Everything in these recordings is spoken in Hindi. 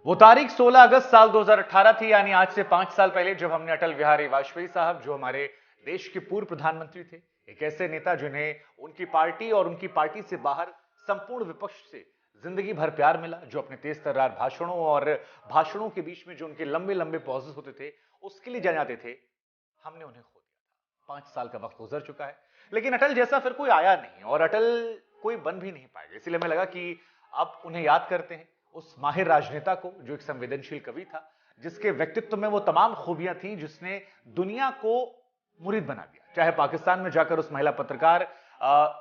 वो तारीख 16 अगस्त साल 2018 थी, यानी आज से 5 साल पहले, जब हमने अटल बिहारी वाजपेयी साहब, जो हमारे देश के पूर्व प्रधानमंत्री थे, एक ऐसे नेता जिन्हें उनकी पार्टी और उनकी पार्टी से बाहर संपूर्ण विपक्ष से जिंदगी भर प्यार मिला, जो अपने तेज तर्रार भाषणों और भाषणों के बीच में जो उनके लंबे लंबे पॉजेस होते थे, उसके लिए जाने जाते थे, हमने उन्हें खो दिया था। 5 साल का वक्त गुजर चुका है, लेकिन अटल जैसा फिर कोई आया नहीं और अटल कोई बन भी नहीं पाएगा। इसलिए हमें लगा कि अब उन्हें याद करते हैं, उस माहिर राजनेता को, जो एक संवेदनशील कवि था, जिसके व्यक्तित्व में वो तमाम खूबियां थी जिसने दुनिया को मुरीद बना दिया। चाहे पाकिस्तान में जाकर उस महिला पत्रकार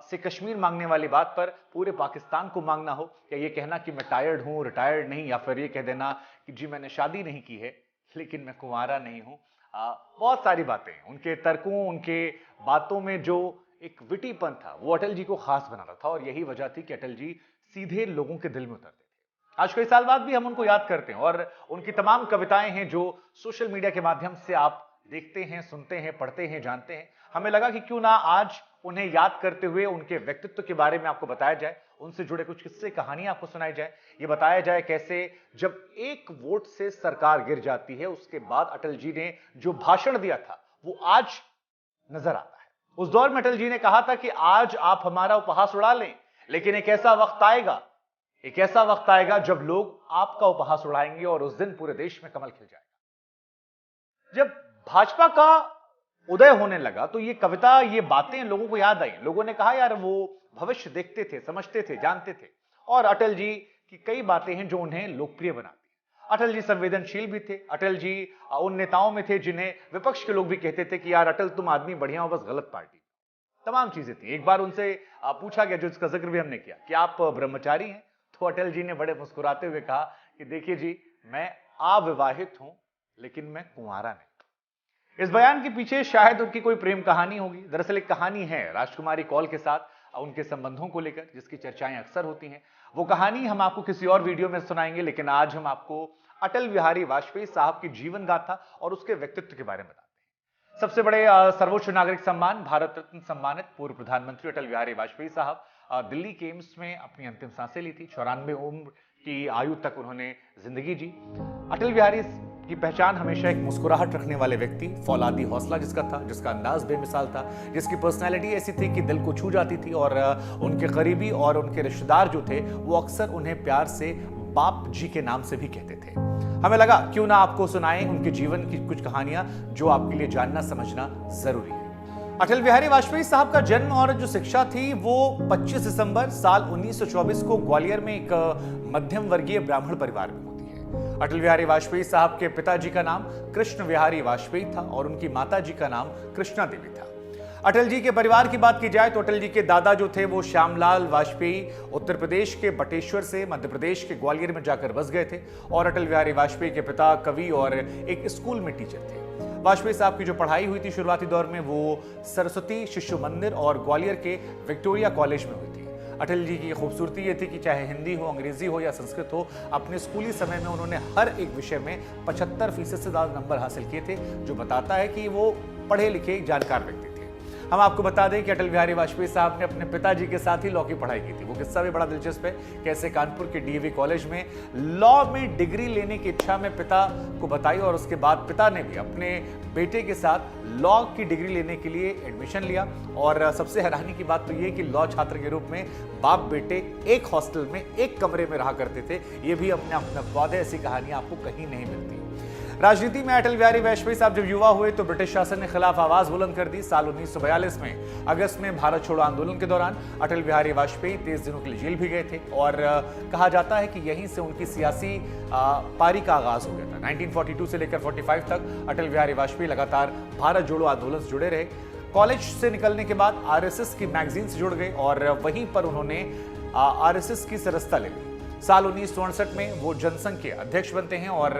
से कश्मीर मांगने वाली बात पर पूरे पाकिस्तान को मांगना हो, या ये कहना कि मैं टायर्ड हूं, रिटायर्ड नहीं, या फिर ये कह देना कि जी मैंने शादी नहीं की है लेकिन मैं कुंवारा नहीं हूं। बहुत सारी बातें, उनके तर्कों, उनके बातों में जो एक विटीपन था, वो अटल जी को खास बनाता था, और यही वजह थी कि अटल जी सीधे लोगों के दिल में उतरते थे। आज कई साल बाद भी हम उनको याद करते हैं, और उनकी तमाम कविताएं हैं जो सोशल मीडिया के माध्यम से आप देखते हैं, सुनते हैं, पढ़ते हैं, जानते हैं। हमें लगा कि क्यों ना आज उन्हें याद करते हुए उनके व्यक्तित्व के बारे में आपको बताया जाए, उनसे जुड़े कुछ किस्से, कहानियां आपको सुनाई जाए, ये बताया जाए कैसे जब एक वोट से सरकार गिर जाती है, उसके बाद अटल जी ने जो भाषण दिया था वो आज नजर आता है। उस दौर में अटल जी ने कहा था कि आज आप हमारा उपहास उड़ा लें, लेकिन एक ऐसा वक्त आएगा जब लोग आपका उपहास उड़ाएंगे, और उस दिन पूरे देश में कमल खिल जाएगा। जब भाजपा का उदय होने लगा तो ये कविता, ये बातें लोगों को याद आई। लोगों ने कहा यार वो भविष्य देखते थे, समझते थे, जानते थे, और अटल जी की कई बातें हैं जो उन्हें लोकप्रिय बनाती है। अटल जी संवेदनशील भी थे। अटल जी उन नेताओं में थे जिन्हें विपक्ष के लोग भी कहते थे कि यार अटल तुम आदमी बढ़िया हो, बस गलत पार्टी। तमाम चीजें थी। एक बार उनसे पूछा गया, जो इसका जिक्र भी हमने किया, कि आप ब्रह्मचारी हैं? तो अटल जी ने बड़े मुस्कुराते हुए कहा कि देखिए जी, मैं अविवाहित हूं लेकिन मैं कुंवारा नहीं। इस बयान के पीछे शायद उनकी कोई प्रेम कहानी होगी। दरअसल एक कहानी है राजकुमारी कौल के साथ, उनके संबंधों को लेकर, जिसकी चर्चाएं अक्सर होती हैं। वो कहानी हम आपको किसी और वीडियो में सुनाएंगे, लेकिन आज हम आपको अटल बिहारी वाजपेयी साहब की जीवन गाथा और उसके व्यक्तित्व के बारे में बताते हैं। सबसे बड़े सर्वोच्च नागरिक सम्मान, भारत रत्न सम्मानित पूर्व प्रधानमंत्री अटल बिहारी वाजपेयी साहब दिल्ली के एम्स में अपनी अंतिम सांसें ली थी। 94 उम्र की आयु तक उन्होंने जिंदगी जी। अटल बिहारी की पहचान हमेशा एक मुस्कुराहट रखने वाले व्यक्ति, फौलादी हौसला जिसका था, जिसका अंदाज बेमिसाल था, जिसकी पर्सनैलिटी ऐसी थी कि दिल को छू जाती थी, और उनके करीबी और उनके रिश्तेदार जो थे वो अक्सर उन्हें प्यार से बाप जी के नाम से भी कहते थे। हमें लगा क्यों ना आपको सुनाएं उनके जीवन की कुछ कहानियां जो आपके लिए जानना समझना जरूरी है। अटल बिहारी वाजपेयी साहब का जन्म और जो शिक्षा थी वो 25 दिसंबर साल 1924 को ग्वालियर में एक मध्यम वर्गीय ब्राह्मण परिवार में होती है। अटल बिहारी वाजपेयी साहब के पिताजी का नाम कृष्ण बिहारी वाजपेयी था और उनकी माताजी का नाम कृष्णा देवी था। अटल जी के परिवार की बात की जाए तो अटल जी के दादा जो थे वो श्यामलाल वाजपेयी उत्तर प्रदेश के बटेश्वर से मध्य प्रदेश के ग्वालियर में जाकर बस गए थे, और अटल बिहारी वाजपेयी के पिता कवि और एक स्कूल में टीचर थे। वाजपेयी साहब की जो पढ़ाई हुई थी शुरुआती दौर में, वो सरस्वती शिशु मंदिर और ग्वालियर के विक्टोरिया कॉलेज में हुई थी। अटल जी की खूबसूरती ये थी कि चाहे हिंदी हो, अंग्रेजी हो या संस्कृत हो, अपने स्कूली समय में उन्होंने हर एक विषय में 75% से ज्यादा नंबर हासिल किए थे, जो बताता है कि वो पढ़े लिखे जानकार व्यक्ति थे। हम आपको बता दें कि अटल बिहारी वाजपेयी साहब ने अपने पिताजी के साथ ही लॉ की पढ़ाई की थी। वो किस्सा भी बड़ा दिलचस्प है, कैसे कानपुर के डीएवी कॉलेज में लॉ में डिग्री लेने की इच्छा में पिता को बताई, और उसके बाद पिता ने भी अपने बेटे के साथ लॉ की डिग्री लेने के लिए एडमिशन लिया। और सबसे हैरानी की बात तो ये कि लॉ छात्र के रूप में बाप बेटे एक हॉस्टल में, एक कमरे में रहा करते थे। ये भी अपने आप में अपवाद है, ऐसी कहानियां आपको कहीं नहीं मिलती। राजनीति में अटल बिहारी वाजपेयी साहब जब युवा हुए तो ब्रिटिश शासन के खिलाफ आवाज बुलंद कर दी। साल 1942 में अगस्त में भारत छोड़ो आंदोलन के दौरान अटल बिहारी वाजपेयी 30 दिनों के लिए जेल भी गए थे, और कहा जाता है कि यहीं से उनकी सियासी पारी का आगाज हो गया था। 1942 से लेकर 45 तक अटल बिहारी वाजपेयी लगातार भारत जोड़ो आंदोलन से जुड़े रहे। कॉलेज से निकलने के बाद आरएसएस की मैगजीन से जुड़ गए, और वहीं पर उन्होंने आरएसएस की सदस्यता ले ली। साल 1968 में वो जनसंघ के अध्यक्ष बनते हैं, और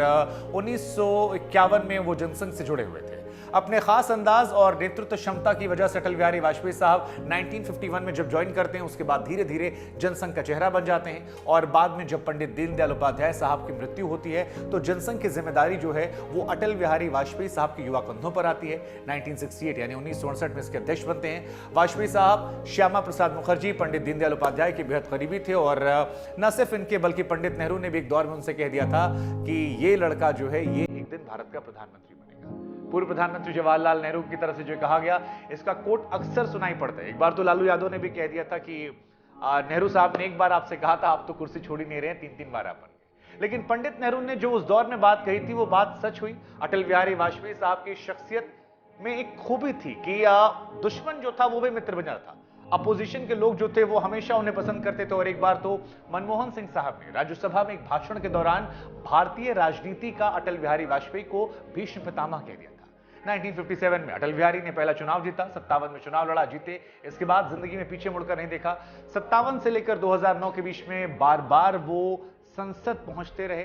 1951 में वो जनसंघ से जुड़े हुए थे। अपने खास अंदाज और नेतृत्व क्षमता की वजह से अटल बिहारी वाजपेयी साहब 1951 में जब ज्वाइन करते हैं, उसके बाद धीरे धीरे जनसंघ का चेहरा बन जाते हैं और बाद में जब पंडित दीनदयाल उपाध्याय साहब की मृत्यु होती है तो जनसंघ की जिम्मेदारी जो है वो अटल बिहारी वाजपेयी साहब के युवा कंधों पर आती है। 1968 यानी 1968 में इसके अध्यक्ष बनते हैं। वाजपेयी साहब श्यामा प्रसाद मुखर्जी, पंडित दीनदयाल उपाध्याय के बेहद करीबी थे और न सिर्फ इनके बल्कि पंडित नेहरू ने भी एक दौर में उनसे कह दिया था कि ये लड़का जो है ये एक दिन भारत का प्रधानमंत्री बनेगा। पूर्व प्रधानमंत्री जवाहरलाल नेहरू की तरफ से जो कहा गया, इसका कोट अक्सर सुनाई पड़ता है। एक बार तो लालू यादव ने भी कह दिया था कि नेहरू साहब ने एक बार आपसे कहा था, आप तो कुर्सी छोड़ ही नहीं रहे हैं, 3-3 बार आप बन गए। लेकिन पंडित नेहरू ने जो उस दौर में बात कही थी वो बात सच हुई। अटल बिहारी वाजपेयी साहब की शख्सियत में एक खूबी थी कि दुश्मन जो था वो भी मित्र बन जाता था। अपोजिशन के लोग जो थे वो हमेशा उन्हें पसंद करते थे। और एक बार तो मनमोहन सिंह साहब ने राज्यसभा में एक भाषण के दौरान भारतीय राजनीति का अटल बिहारी वाजपेयी को भीष्म पितामह कह दिया था। 1957 में अटल बिहारी ने पहला चुनाव जीता, 57 में चुनाव लड़ा, जीते। इसके बाद जिंदगी में पीछे मुड़कर नहीं देखा। 57 से लेकर 2009 के बीच में बार बार वो संसद पहुंचते रहे।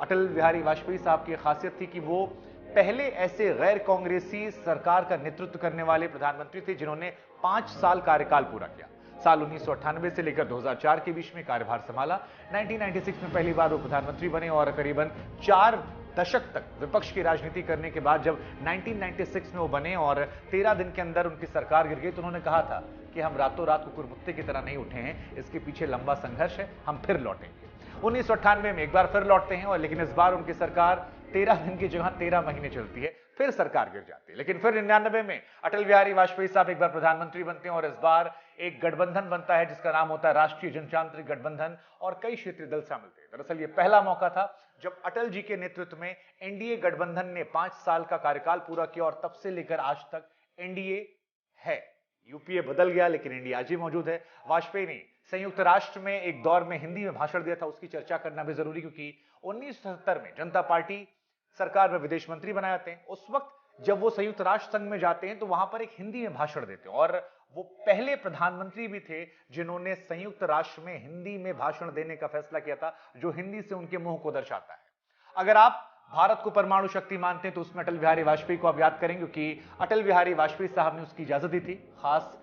अटल बिहारी वाजपेयी साहब की खासियत थी कि वो पहले ऐसे गैर कांग्रेसी सरकार का नेतृत्व करने वाले प्रधानमंत्री थे जिन्होंने 5 साल कार्यकाल पूरा किया। साल 1998 से लेकर 2004 के बीच में कार्यभार संभाला। 1996 में पहली बार वो प्रधानमंत्री बने और करीबन 4 दशक तक विपक्ष की राजनीति करने के बाद जब 1996 में वो बने और 13 दिन के अंदर उनकी सरकार गिर गई तो उन्होंने कहा था कि हम रातों रात कुकुरमुत्ते की तरह नहीं उठे हैं, इसके पीछे लंबा संघर्ष है, हम फिर लौटेंगे। 1998 में एक बार फिर लौटते हैं और लेकिन इस बार उनकी सरकार 13 दिन की जगह 13 महीने चलती है, फिर सरकार गिर जाती है। लेकिन फिर 99 में अटल बिहारी वाजपेयी साहब एक बार प्रधानमंत्री बनते हैं और इस बार एक गठबंधन बनता है जिसका नाम होता है राष्ट्रीय जनतांत्रिक गठबंधन और कई क्षेत्रीय दल शामिल थे। दरअसल ये पहला मौका था जब अटल जी के नेतृत्व में एनडीए गठबंधन ने 5 साल का कार्यकाल पूरा किया और तब से लेकर आज तक एनडीए है। यूपीए बदल गया लेकिन एनडीए आज भी मौजूद है। वाजपेयी ने संयुक्त राष्ट्र में एक दौर में हिंदी में भाषण दिया था, उसकी चर्चा करना भी जरूरी क्योंकि 1977 में जनता पार्टी सरकार में विदेश मंत्री बनाए जाते हैं। उस वक्त जब वो संयुक्त राष्ट्र संघ में जाते हैं तो वहां पर एक हिंदी में भाषण देते हैं और वो पहले प्रधानमंत्री भी थे जिन्होंने संयुक्त राष्ट्र में हिंदी में भाषण देने का फैसला किया था, जो हिंदी से उनके मुंह को दर्शाता है। अगर आप भारत को परमाणु शक्ति मानते हैं तो उसमें अटल बिहारी वाजपेयी को आप याद करेंगे क्योंकि अटल बिहारी वाजपेयी साहब ने उसकी इजाजत दी थी। खास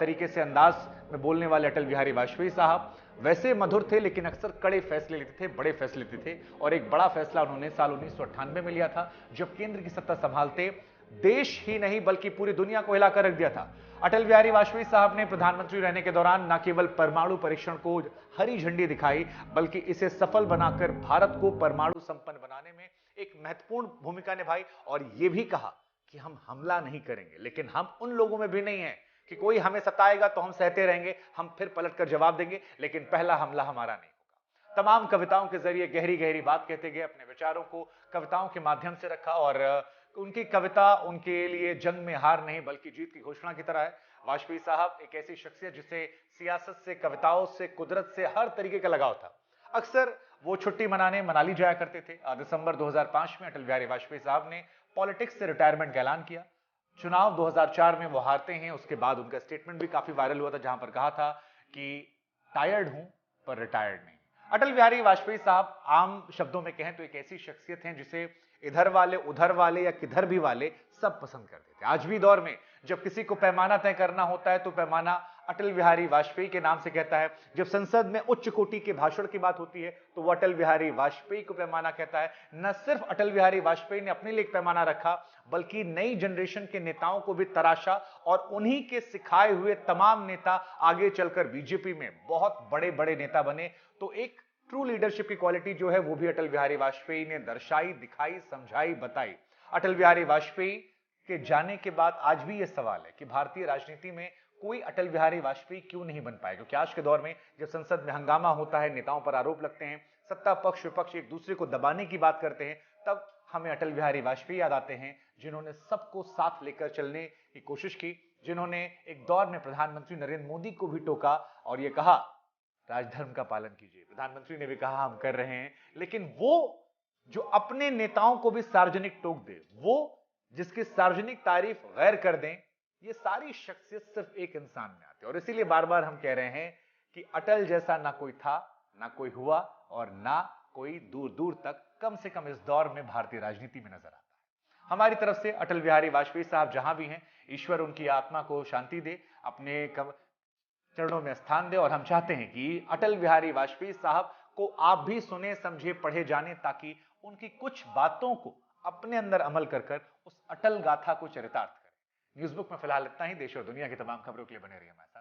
तरीके से अंदाज में बोलने वाले अटल बिहारी वाजपेयी साहब वैसे मधुर थे लेकिन अक्सर कड़े फैसले लेते थे, बड़े फैसले लेते थे। और एक बड़ा फैसला उन्होंने साल 1998 में लिया था जब केंद्र की सत्ता संभालते देश ही नहीं बल्कि पूरी दुनिया को हिलाकर रख दिया था। अटल बिहारी वाजपेयी साहब ने प्रधानमंत्री रहने के दौरान न केवल परमाणु परीक्षण को हरी झंडी दिखाई बल्कि इसे सफल बनाकर भारत को परमाणु संपन्न बनाने में एक महत्वपूर्ण भूमिका निभाई और यह भी कहा कि हम हमला नहीं करेंगे लेकिन हम उन लोगों में भी नहीं है कि कोई हमें सताएगा तो हम सहते रहेंगे, हम फिर पलटकर जवाब देंगे, लेकिन पहला हमला हमारा नहीं होगा। तमाम कविताओं के जरिए गहरी गहरी बात कहते गए, अपने विचारों को कविताओं के माध्यम से रखा और उनकी कविता उनके लिए जंग में हार नहीं बल्कि जीत की घोषणा की तरह है। वाजपेयी साहब एक ऐसी शख्सियत जिसे सियासत से, कविताओं से, कुदरत से हर तरीके का लगाव था। अक्सर वो छुट्टी मनाने मनाली जाया करते थे। दिसंबर 2005 में अटल बिहारी वाजपेयी साहब ने पॉलिटिक्स से रिटायरमेंट का ऐलान किया। चुनाव 2004 में वो हारते हैं। उसके बाद उनका स्टेटमेंट भी काफी वायरल हुआ था जहां पर कहा था कि टायर्ड हूं पर रिटायर्ड नहीं। अटल बिहारी वाजपेयी साहब आम शब्दों में कहें तो एक ऐसी शख्सियत हैं जिसे इधर वाले, उधर वाले या किधर भी वाले सब पसंद करते थे। आज भी दौर में जब किसी को पैमाना तय करना होता है तो पैमाना अटल बिहारी वाजपेयी के नाम से कहता है। जब संसद में उच्च कोटि के भाषण की बात होती है तो वो अटल बिहारी वाजपेयी को पैमाना कहता है। न सिर्फ अटल बिहारी वाजपेयी ने अपने लिए एक पैमाना रखा बल्कि नई जनरेशन के नेताओं को भी तराशा और उन्हीं के सिखाए हुए तमाम नेता आगे चलकर बीजेपी में बहुत बड़े बड़े नेता बने। तो एक ट्रू लीडरशिप की क्वालिटी जो है वो भी अटल बिहारी वाजपेयी ने दर्शाई, दिखाई, समझाई, बताई। अटल बिहारी वाजपेयी के जाने के बाद आज भी यह सवाल है कि भारतीय राजनीति में कोई अटल बिहारी वाजपेयी क्यों नहीं बन पाए, क्योंकि आज के दौर में जब संसद में हंगामा होता है, नेताओं पर आरोप लगते हैं, सत्ता पक्ष विपक्ष एक दूसरे को दबाने की बात करते हैं, तब हमें अटल बिहारी वाजपेयी याद आते हैं जिन्होंने सबको साथ लेकर चलने की कोशिश की, जिन्होंने एक दौर में प्रधानमंत्री नरेंद्र मोदी को भी टोका और यह कहा राजधर्म का पालन कीजिए। प्रधानमंत्री ने भी कहा हम कर रहे हैं, लेकिन वो जो अपने नेताओं को भी सार्वजनिक टोक दे, वो जिसकी सार्वजनिक तारीफ गैर कर दें, ये सारी शख्सियत सिर्फ एक इंसान में आती है। और इसीलिए बार बार हम कह रहे हैं कि अटल जैसा ना कोई था, ना कोई हुआ और ना कोई दूर दूर तक, कम से कम इस दौर में भारतीय राजनीति में नजर आता है। हमारी तरफ से अटल बिहारी वाजपेयी साहब जहां भी हैं, ईश्वर उनकी आत्मा को शांति दे, अपने चरणों में स्थान दे। और हम चाहते हैं कि अटल बिहारी वाजपेयी साहब को आप भी सुने, समझे, पढ़े जाने, ताकि उनकी कुछ बातों को अपने अंदर अमल कर उस अटल गाथा को चरितार्थ करें। न्यूज़ बुक में फिलहाल इतना ही। देश और दुनिया की तमाम खबरों के लिए बने रहिए हमारे साथ।